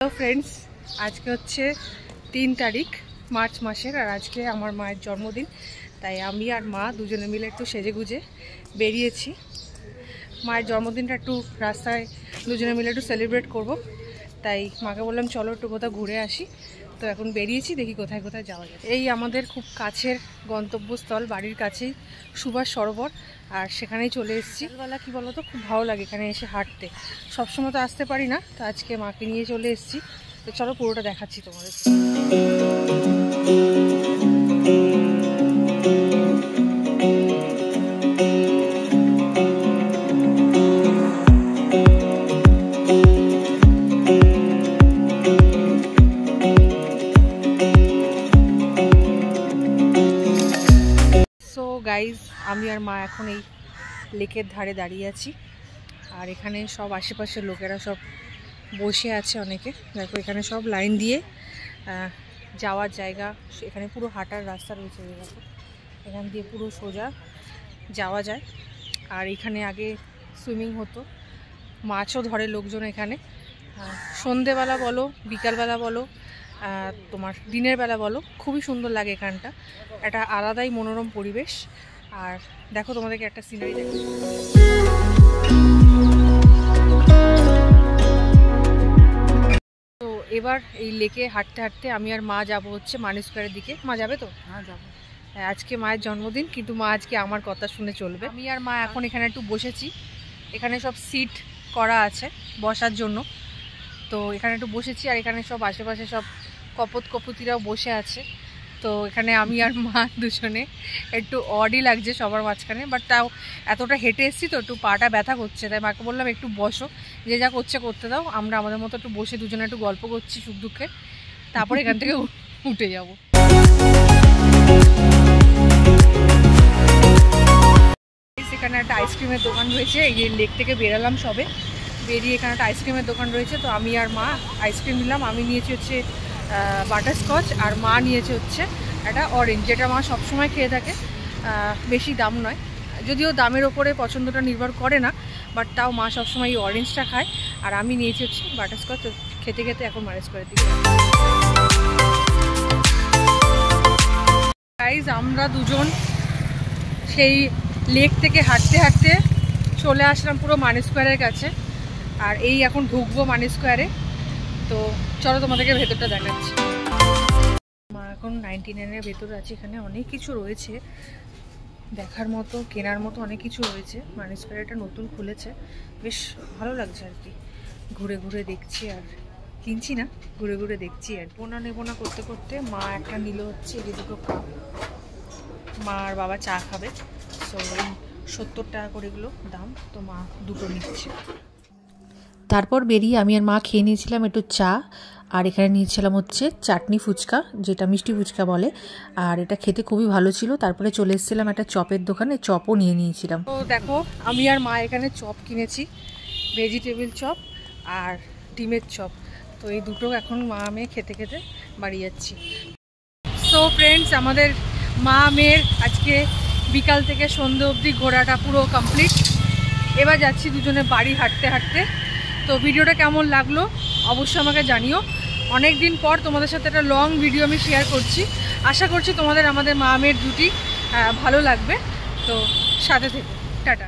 Hello friends, আজকে হচ্ছে 3 তারিখ মার্চ মাসের, আর আজকে আমার মায়ের জন্মদিন। তাই আমি আর মা দুজনে মিলে একটু সেজেগুজে বেরিয়েছি। মায়ের জন্মদিনটা একটু রাস্তায় দুজনে মিলে একটু সেলিব্রেট করব। তাই মাকে বললাম চলো একটু কোথাও ঘুরে আসি। তো এখন বেরিয়েছি, দেখি কোথায় কোথায় যাওয়া যায়। এই আমাদের খুব কাছের গন্তব্যস্থল, বাড়ির কাছেই সুভাষ সরোবর, আর সেখানেই চলে এসেছি। সকালবেলা কী বলো তো, খুব ভালো লাগে এখানে এসে হাঁটতে। সবসময় তো আসতে পারি না, তো আজকে মাকে নিয়ে চলে এসেছি। তো চলো পুরোটা দেখাচ্ছি তোমাদের। গাইজ, আমি আর মা এখন এই লেকের ধারে দাঁড়িয়ে আছি, আর এখানে সব আশেপাশের লোকেরা সব বসে আছে। অনেকে দেখো এখানে সব লাইন দিয়ে যাওয়ার জায়গা, এখানে পুরো হাঁটার রাস্তা রয়েছে। দেখো এখান দিয়ে পুরো সোজা যাওয়া যায়। আর এখানে আগে সুইমিং হতো, মাছও ধরে লোকজন এখানে। সন্ধেবেলা বলো, বিকালবেলা বলো, তোমার দিনের বেলা বলো, খুবই সুন্দর লাগে এখানটা। একটা আলাদাই মনোরম পরিবেশ। আর দেখো তোমাদেরকে একটা সিনারি দেখো। তো এবার এই লেকে হাঁটতে হাঁটতে আমি আর মা যাব হচ্ছে মানি স্কোয়ারের দিকে। মা যাবে তো? হ্যাঁ যাবো। আজকে মায়ের জন্মদিন, কিন্তু মা আজকে আমার কথা শুনে চলবে। আমি আর মা এখন এখানে একটু বসেছি। এখানে সব সিট করা আছে বসার জন্য, তো এখানে একটু বসেছি। আর এখানে সব আশেপাশে সব কপতিরাও বসে আছে। তো এখানে আমি আর মা দুজনে একটু অডই লাগছে সবার মাঝখানে, বাট তাও এতটা হেঁটে এসেছি তো একটু পাটা ব্যথা করছে। তাই মাকে বললাম একটু বসো, যে যা করছে করতে দাও, আমরা আমাদের মতো একটু বসে দুজনে একটু গল্প করছি সুখ দুঃখে, তারপরে এখান থেকে উঠে যাব। এখানে একটা আইসক্রিমের দোকান রয়েছে। এই লেক থেকে বেরালাম সবে, বেরিয়ে এখানে একটা আইসক্রিমের দোকান রয়েছে। তো আমি আর মা আইসক্রিম নিলাম। আমি নিয়েছি হচ্ছে বাটারস্কচ, আর মা নিয়েছে হচ্ছে একটা অরেঞ্জ, যেটা মা সবসময় খেয়ে থাকে। বেশি দাম নয়, যদিও দামের ওপরে পছন্দটা নির্ভর করে না, বাট তাও মা সবসময় এই অরেঞ্জটা খায়। আর আমি নিয়েছি হচ্ছে বাটারস্কচ। খেতে খেতে এখন ম্যানেজ করে দিই। গাইজ, আমরা দুজন সেই লেক থেকে হাঁটতে হাঁটতে চলে আসলাম পুরো মানি স্কোয়ারের কাছে। আর এই এখন ঢুকবো মানি স্কোয়ারে। তো চলো তোমাদেরকে ভেতরটা দেখাচ্ছি। মা এখন 99-এর ভেতরে আছে। এখানে অনেক কিছু রয়েছে দেখার মতো, কেনার মতো অনেক কিছু রয়েছে। মানি স্কোয়ার এটা নতুন খুলেছে, বেশ ভালো লাগছে আর কি। ঘুরে ঘুরে দেখছি, আর কিনছি না, ঘুরে ঘুরে দেখছি। আর পোনা নেবো না করতে করতে মা একটা নিল হচ্ছে এই দুটো কাপ। মা আর বাবা চা খাবে, সো এই 70 টাকা করে এগুলো দাম। তো মা দুটো নিচ্ছে। তারপর বেরিয়ে আমি আর মা খেয়ে নিয়েছিলাম একটু চা, আর এখানে নিয়েছিলাম হচ্ছে চাটনি ফুচকা, যেটা মিষ্টি ফুচকা বলে। আর এটা খেতে খুবই ভালো ছিল। তারপরে চলে এসেছিলাম একটা চপের দোকানে, চপও নিয়ে নিয়েছিলাম। তো দেখো আমি আর মা এখানে চপ কিনেছি, ভেজিটেবিল চপ আর ডিমের চপ। তো এই দুটো এখন মা মেয়ে খেতে খেতে বাড়ি যাচ্ছি। সো ফ্রেন্ডস, আমাদের মা মেয়ের আজকে বিকাল থেকে সন্ধ্যে অবধি ঘোরাটা পুরো কমপ্লিট। এবার যাচ্ছি দুজনে বাড়ি হাঁটতে হাঁটতে। তো ভিডিওটা কেমন লাগলো অবশ্যই আমাকে জানিও। অনেক দিন পর তোমাদের সাথে একটা লং ভিডিও আমি শেয়ার করছি। আশা করছি তোমাদের আমাদের মা মেয়ের জুটি ভালো লাগবে। তো সাথে থেকো। টাটা।